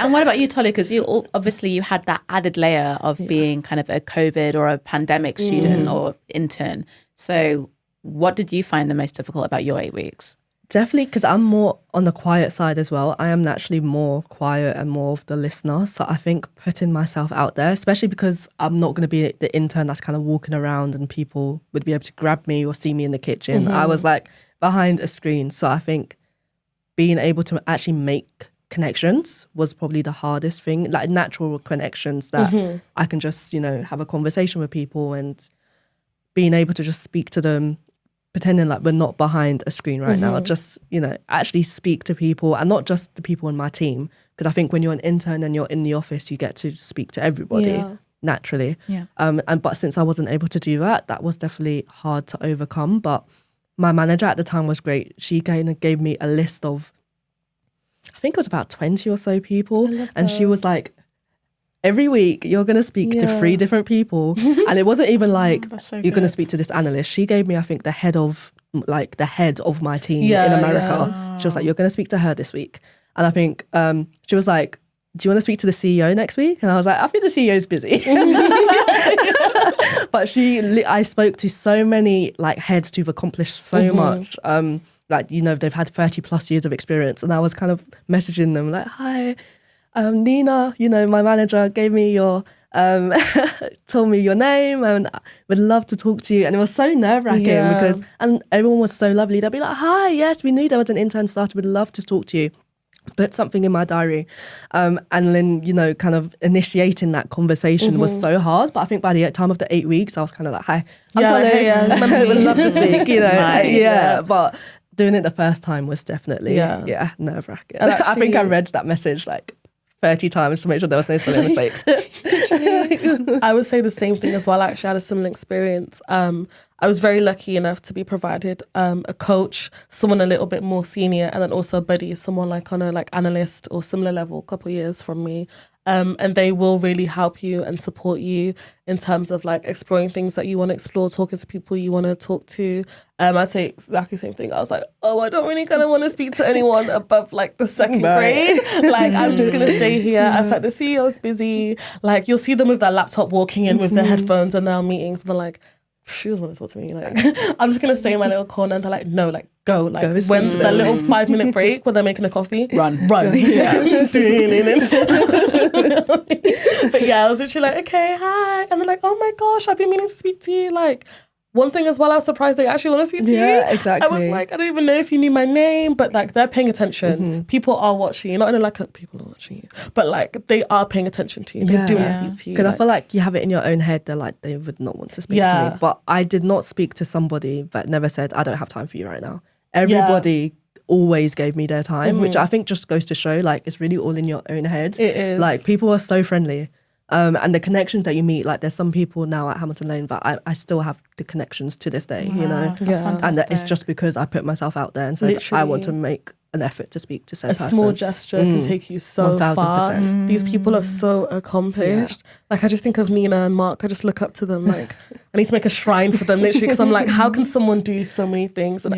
And what about you, Tolu? Because obviously you had that added layer of being kind of a COVID or a pandemic student or intern. So what did you find the most difficult about your 8 weeks? Definitely, because I'm more on the quiet side as well. I am naturally more quiet and more of the listener. So I think putting myself out there, especially because I'm not going to be the intern that's kind of walking around and people would be able to grab me or see me in the kitchen. I was like behind a screen. So I think being able to actually make connections was probably the hardest thing, like natural connections that I can just, have a conversation with people and being able to just speak to them, pretending like we're not behind a screen right now, just, actually speak to people, and not just the people in my team. Because I think when you're an intern and you're in the office, you get to speak to everybody naturally. Yeah. But since I wasn't able to do that, that was definitely hard to overcome. But my manager at the time was great. She kind of gave me a list of, I think it was about 20 or so people. And she was like, every week you're going to speak to 3 different people. And it wasn't even like, you're going to speak to this analyst. She gave me, I think, the head of my team in America. Yeah. She was like, you're going to speak to her this week. And I think she was like, do you want to speak to the CEO next week? And I was like, I think the CEO's busy. But I spoke to so many like heads who've accomplished so much. They've had 30 plus years of experience. And I was kind of messaging them like, hi, Nina, my manager gave me your, told me your name and would love to talk to you. And it was so nerve-wracking because everyone was so lovely. They'd be like, hi, yes, we knew there was an intern started. We'd love to talk to you. Put something in my diary. And then, kind of initiating that conversation was so hard. But I think by the time of the 8 weeks, I was kind of like, hi, I'm Tolu. Would love to speak, Nice. But doing it the first time was definitely, nerve-wracking. Actually, I think I read that message like 30 times to make sure there was no spelling mistakes. I would say the same thing as well. Actually, I had a similar experience. I was very lucky enough to be provided a coach, someone a little bit more senior, and then also a buddy, someone like on a like analyst or similar level, a couple of years from me. And they will really help you and support you in terms of like exploring things that you want to explore, talking to people you want to talk to. I'd say exactly the same thing. I was like, I don't really kind of want to speak to anyone above like the second grade. Like, I'm just going to stay here. I feel like the CEO's busy. Like, you'll see them with their laptop walking in with their headphones and their meetings. And they're like, she doesn't want to talk to me. Like, I'm just going to stay in my little corner. And they're like, no, like, go. Like, when's the little 5-minute break when they're making a coffee? Run. Yeah. But yeah, I was literally like, okay, hi. And they're like, oh my gosh, I've been meaning to speak to you. Like, one thing as well, I was surprised they actually want to speak to you. Yeah, exactly. I was like, I don't even know if you knew my name, but like, they're paying attention. People are watching you. Not only like people are watching you, but like, they are paying attention to you. They do want to speak to you. Because I feel like you have it in your own head, they're like, they would not want to speak to me. But I did not speak to somebody that never said, I don't have time for you right now. Everybody always gave me their time, which I think just goes to show like it's really all in your own head. It is. Like, people are so friendly. And the connections that you meet, like there's some people now at Hamilton Lane that I still have the connections to this day, That's fantastic. And it's just because I put myself out there and said, I want to make an effort to speak to said person. A small gesture can take you so 1000%. Far. These people are so accomplished. Like, I just think of Nina and Mark. I just look up to them. Like, I need to make a shrine for them, literally, because I'm like, how can someone do so many things? And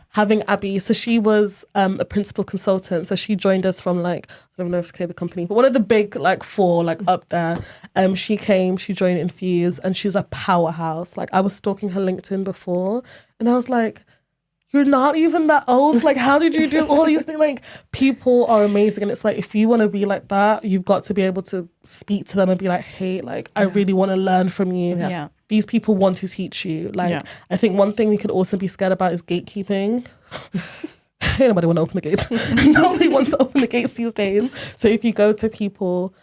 having Abby, so she was a principal consultant. So she joined us from like, I don't know if it's the company, but one of the big like 4 like up there. She joined Infuse, and she's a powerhouse. Like, I was stalking her LinkedIn before, and I was like, you're not even that old. Like, how did you do all these things? Like, people are amazing. And it's like, if you want to be like that, you've got to be able to speak to them and be like, hey, like, I really want to learn from you. Yeah. These people want to teach you. Like, I think one thing we could also be scared about is gatekeeping. Ain't nobody want to open the gates. Nobody wants to open the gates these days. So if you go to people,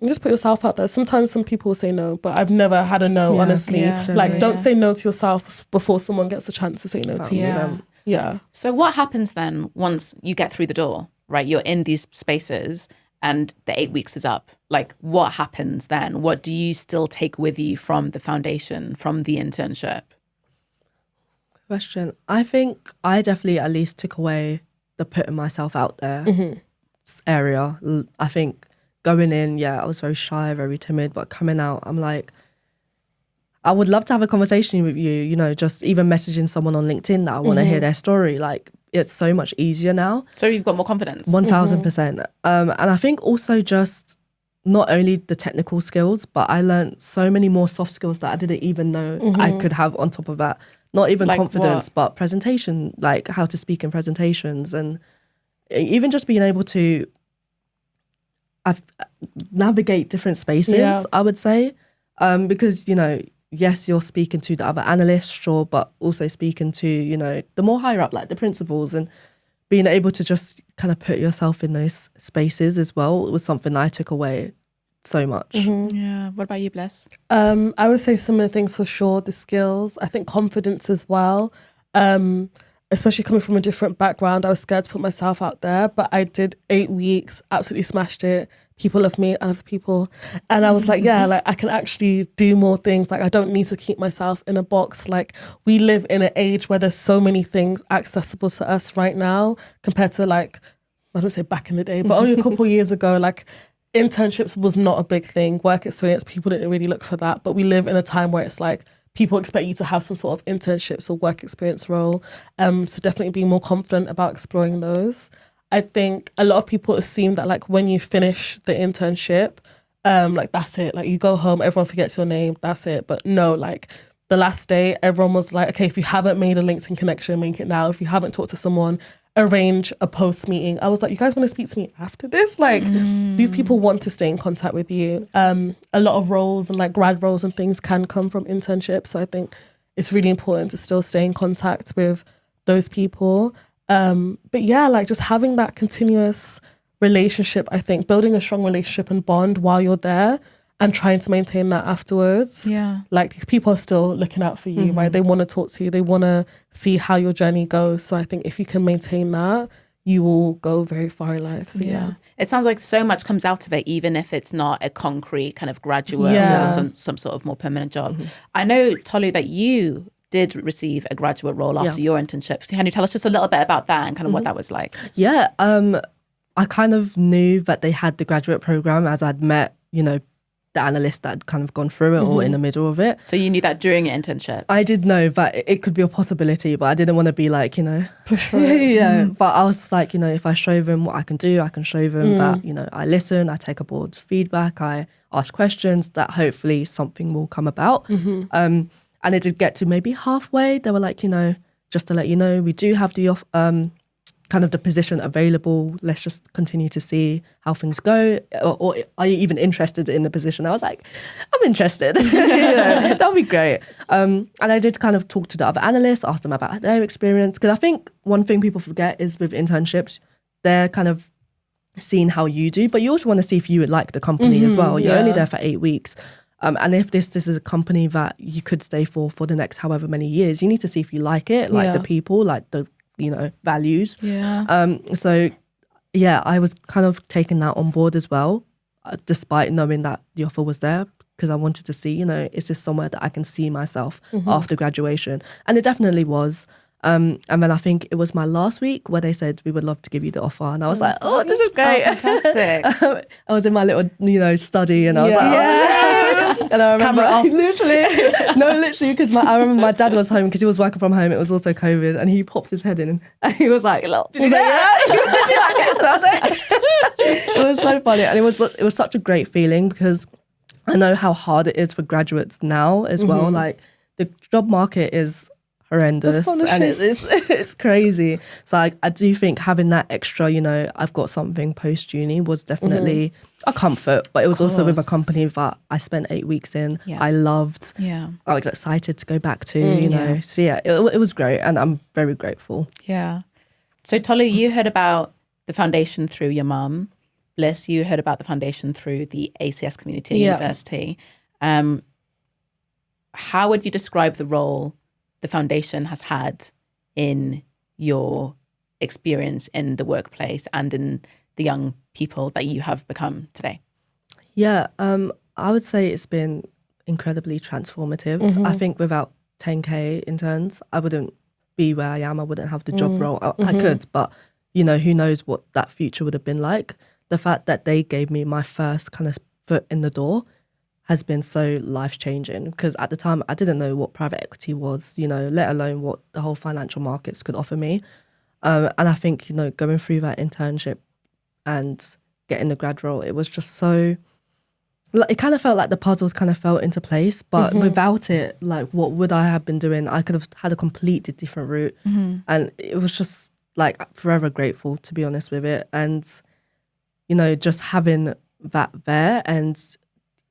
just put yourself out there. Sometimes some people will say no, but I've never had a no, honestly. Like, don't say no to yourself before someone gets a chance to say no to you. Yeah. So what happens then once you get through the door, right? You're in these spaces and the 8 weeks is up. Like, what happens then? What do you still take with you from the foundation, from the internship? Question. I think I definitely at least took away the putting myself out there area. I think going in, I was very shy, very timid, but coming out, I'm like, I would love to have a conversation with you, you know, just even messaging someone on LinkedIn that I want to hear their story. Like, it's so much easier now. So you've got more confidence. 1000%. And I think also just not only the technical skills, but I learned so many more soft skills that I didn't even know I could have on top of that. Not even Like confidence, what? but presentation, like how to speak in presentations, and even just being able to navigate different spaces, I would say. Because, you know, yes, you're speaking to the other analysts, sure, but also speaking to, you know, the more higher up, like the principals, and being able to just kind of put yourself in those spaces as well was something I took away so much. Yeah. What about you, Bliss? I would say similar things for sure. The skills, I think confidence as well. Especially coming from a different background, I was scared to put myself out there, but I did 8 weeks, absolutely smashed it. People love me, I love people. And I was like, like I can actually do more things. Like I don't need to keep myself in a box. Like we live in an age where there's so many things accessible to us right now compared to like, I don't say back in the day, but only a couple of years ago, like internships was not a big thing. Work experience, people didn't really look for that. But we live in a time where it's like, people expect you to have some sort of internships or work experience role. So definitely being more confident about exploring those. I think a lot of people assume that like when you finish the internship, like that's it. Like you go home, everyone forgets your name, that's it. But no, like the last day, everyone was like, okay, if you haven't made a LinkedIn connection, make it now. If you haven't talked to someone, arrange a post meeting. I was like, you guys want to speak to me after this? Like these people want to stay in contact with you. A lot of roles and like grad roles and things can come from internships. So I think it's really important to still stay in contact with those people. But yeah, like just having that continuous relationship, I think building a strong relationship and bond while you're there and trying to maintain that afterwards. Yeah. Like these people are still looking out for you, right? They want to talk to you. They want to see how your journey goes. So I think if you can maintain that, you will go very far in life. So yeah. It sounds like so much comes out of it, even if it's not a concrete kind of graduate or some sort of more permanent job. I know, Tolu, that you did receive a graduate role after your internship. Can you tell us just a little bit about that and kind of what that was like? Yeah, I kind of knew that they had the graduate program as I'd met, you know, the analyst that had kind of gone through it or in the middle of it. So you knew that during your internship? I did know that it could be a possibility, but I didn't want to be like, you know, but I was like, you know, if I show them what I can do, I can show them that, you know, I listen, I take aboard feedback, I ask questions, that hopefully something will come about. And it did get to maybe halfway. They were like, you know, just to let you know, we do have the kind of the position available. Let's just continue to see how things go. Or are you even interested in the position? I was like, I'm interested. That would be great. And I did kind of talk to the other analysts, ask them about their experience. Because I think one thing people forget is with internships, they're kind of seeing how you do, but you also want to see if you would like the company as well. You're only there for 8 weeks. And if this is a company that you could stay for the next however many years, you need to see if you like it, like the people, like the, you know, values. So yeah, I was kind of taking that on board as well, despite knowing that the offer was there, because I wanted to see, you know, is this somewhere that I can see myself after graduation? And it definitely was. And then I think it was my last week where they said, we would love to give you the offer. And I was like, oh, this is great. Oh, fantastic. I was in my little, you know, study and I was like, oh, yes. And I remember, literally, because I remember my dad was home because he was working from home. It was also COVID. And he popped his head in and he was like, look, did you say it was so funny. And it was such a great feeling because I know how hard it is for graduates now as well. Like the job market is horrendous and it's crazy. So I do think having that extra, you know, I've got something post uni was definitely a comfort, but it was also with a company that I spent 8 weeks in. I loved. I was excited to go back to, you know. So yeah, it was great and I'm very grateful. Yeah. So Tolu, you heard about the foundation through your mum. Bliss, you heard about the foundation through the ACS community at university. How would you describe the role the foundation has had in your experience in the workplace and in the young people that you have become today? Yeah, I would say it's been incredibly transformative. I think without 10K interns, I wouldn't be where I am. I wouldn't have the job role. I could, but you know, who knows what that future would have been like. The fact that they gave me my first kind of foot in the door has been so life-changing, because at the time I didn't know what private equity was, you know, let alone what the whole financial markets could offer me. And I think, you know, going through that internship and getting the grad role, it was just so, like, it kind of felt like the puzzles kind of fell into place, but without it, like, what would I have been doing? I could have had a completely different route. And it was just like forever grateful, to be honest with it. And, you know, just having that there, and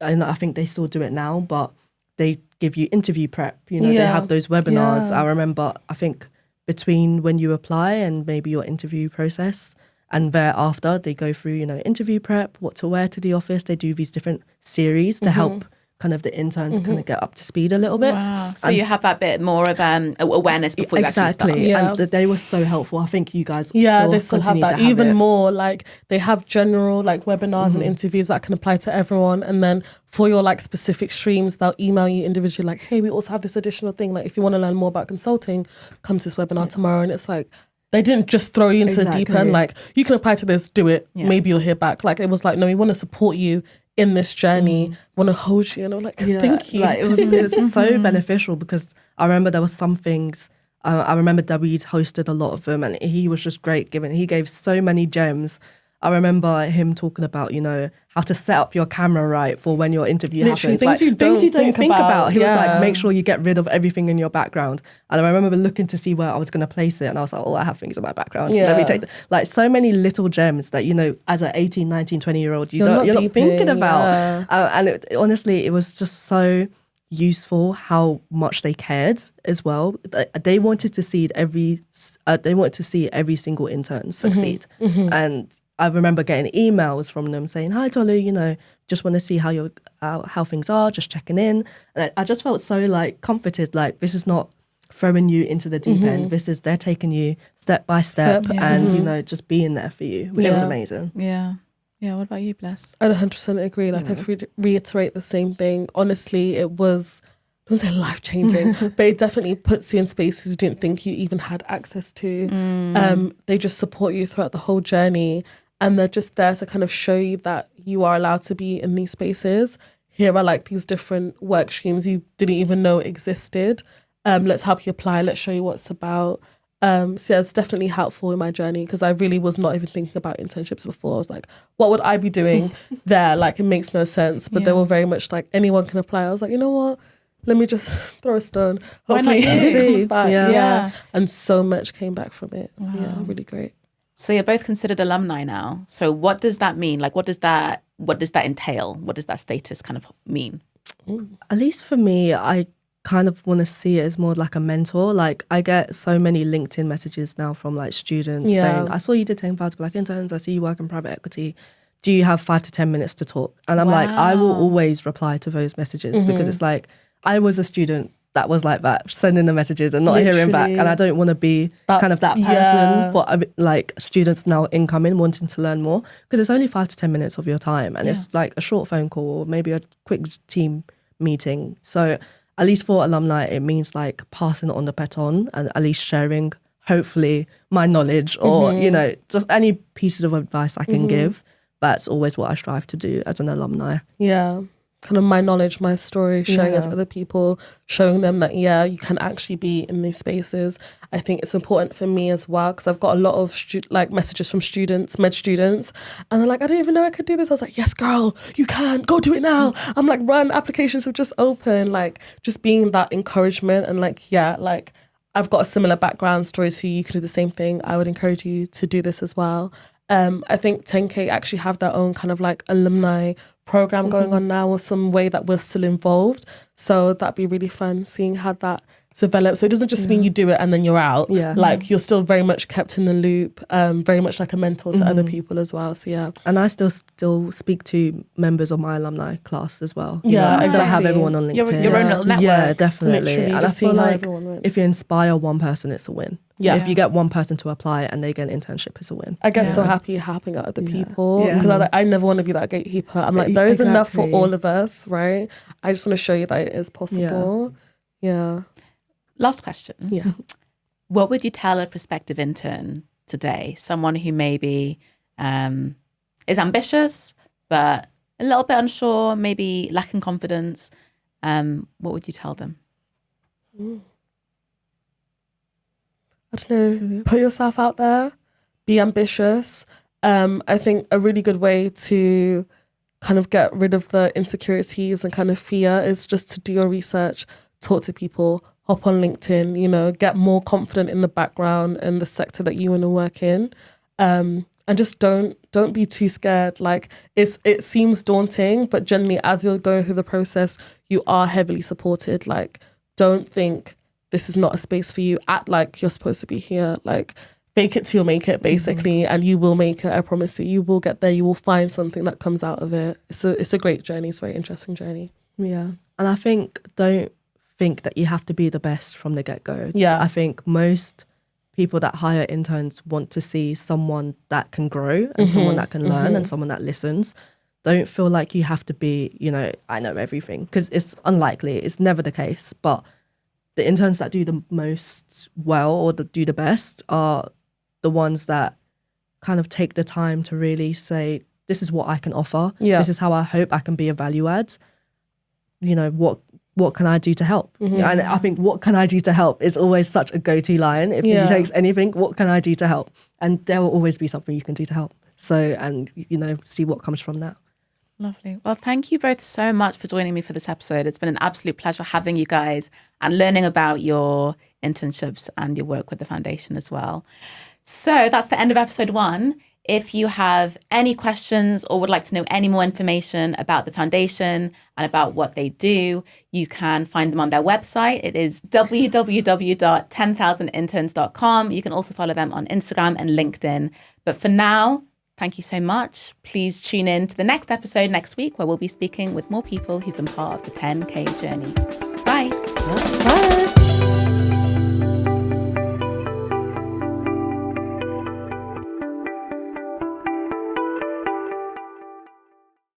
I think they still do it now, but they give you interview prep, you know, they have those webinars. I remember, I think between when you apply and maybe your interview process, and thereafter they go through, you know, interview prep, what to wear to the office. They do these different series to help kind of the interns kind of get up to speed a little bit. Wow. So you have that bit more of awareness before you actually start. And they were so helpful. I think you guys they still have that. Even it. more, like, they have general like webinars and interviews that can apply to everyone, and then for your like specific streams, they'll email you individually like, hey, we also have this additional thing, like if you want to learn more about consulting, come to this webinar tomorrow. And it's like, they didn't just throw you into the deep end, like, you can apply to this, do it, maybe you'll hear back. Like, it was like, no, we want to support you in this journey, want to hold you. And I'm like, thank you. Like, it was so beneficial, because I remember there were some things, I remember David hosted a lot of them, and he was just great he gave so many gems. I remember him talking about, you know, how to set up your camera right for when your interview happens. Things you don't think about. He was like, make sure you get rid of everything in your background. And I remember looking to see where I was going to place it. And I was like, oh, I have things in my background. So let me take like so many little gems that, you know, as an 18, 19, 20-year-old, you're not thinking about. And honestly, it was just so useful how much they cared as well. They wanted to see every single intern succeed. And I remember getting emails from them saying, hi, Tolu, you know, just want to see how things are, just checking in. And I just felt so like comforted, like this is not throwing you into the deep end. They're taking you step by step and, you know, just being there for you, which was amazing. Yeah. Yeah. What about you, Bliss? I 100% agree. Like, I could reiterate the same thing. Honestly, it was, I don't say life-changing, but it definitely puts you in spaces you didn't think you even had access to. They just support you throughout the whole journey. And they're just there to kind of show you that you are allowed to be in these spaces. Here are like these different work streams you didn't even know existed. Let's help you apply. Let's show you what it's about. So yeah, it's definitely helpful in my journey, because I really was not even thinking about internships before. I was like, what would I be doing there? Like, it makes no sense. But they were very much like, anyone can apply. I was like, you know what? Let me just throw a stone. Hopefully it comes back. Yeah. And so much came back from it. So yeah, really great. So you're both considered alumni now. So what does that mean? Like, what does that entail? What does that status kind of mean? At least for me, I kind of want to see it as more like a mentor. Like, I get so many LinkedIn messages now from like students saying, I saw you did 10,000 Black interns. I see you work in private equity. Do you have 5 to 10 minutes to talk? And I'm like, I will always reply to those messages, because it's like, I was a student that was like that, sending the messages and not hearing back. And I don't want to be kind of that person for like students now incoming wanting to learn more, because it's only 5 to 10 minutes of your time, and it's like a short phone call or maybe a quick team meeting. So at least for alumni, it means like passing on the baton and at least sharing, hopefully, my knowledge or, you know, just any pieces of advice I can give. That's always what I strive to do as an alumni. Yeah. Kind of my knowledge, my story, sharing it to other people, showing them that, you can actually be in these spaces. I think it's important for me as well, because I've got a lot of messages from students, med students, and they're like, I didn't even know I could do this. I was like, yes, girl, you can, go do it now. I'm like, run, applications have just opened, like just being that encouragement and like, like I've got a similar background story to you, you could do the same thing. I would encourage you to do this as well. I think 10K actually have their own kind of like alumni program going on now, or some way that we're still involved. So that'd be really fun seeing how that develop. So it doesn't just mean you do it and then you're out. Yeah. Like you're still very much kept in the loop, very much like a mentor to other people as well. So yeah. And I still speak to members of my alumni class as well. Yeah, I still have exactly. everyone on LinkedIn. Your own little network. Yeah, definitely. Literally, And I just feel seeing how like everyone went. if you inspire one person, it's a win. Yeah. If you get one person to apply and they get an internship, it's a win. I get so happy helping out other people Yeah. because I never want to be that gatekeeper. I'm like, there is enough for Exactly. all of us, right? I just want to show you that it is possible. Yeah. Last question. Yeah. What would you tell a prospective intern today? Someone who maybe is ambitious, but a little bit unsure, maybe lacking confidence. What would you tell them? I don't know, put yourself out there, be ambitious. I think a really good way to kind of get rid of the insecurities and kind of fear is just to do your research, talk to people, hop on LinkedIn, you know, get more confident in the background and the sector that you want to work in. And just don't be too scared. Like it seems daunting, but generally as you're going through the process, you are heavily supported. Like don't think this is not a space for you. Act like you're supposed to be here. Like fake it till you make it, basically, and you will make it. I promise you. You will get there. You will find something that comes out of it. It's a great journey. It's a very interesting journey. Yeah. And I think don't think that you have to be the best from the get-go. Yeah. I think most people that hire interns want to see someone that can grow and someone that can learn and someone that listens. Don't feel like you have to be, you know, I know everything, because it's unlikely. It's never the case. But the interns that do the most well or do the best are the ones that kind of take the time to really say, this is what I can offer. Yeah. This is how I hope I can be a value add. You know, what can I do to help? And I think what can I do to help is always such a go-to line. If you takes anything, what can I do to help? And there will always be something you can do to help. So, and, you know, see what comes from that. Lovely. Well, thank you both so much for joining me for this episode. It's been an absolute pleasure having you guys and learning about your internships and your work with the foundation as well. So that's the end of episode 1. If you have any questions or would like to know any more information about the foundation and about what they do, you can find them on their website. It is www.10,000interns.com. You can also follow them on Instagram and LinkedIn. But for now, thank you so much. Please tune in to the next episode next week where we'll be speaking with more people who've been part of the 10K journey. Bye. Bye.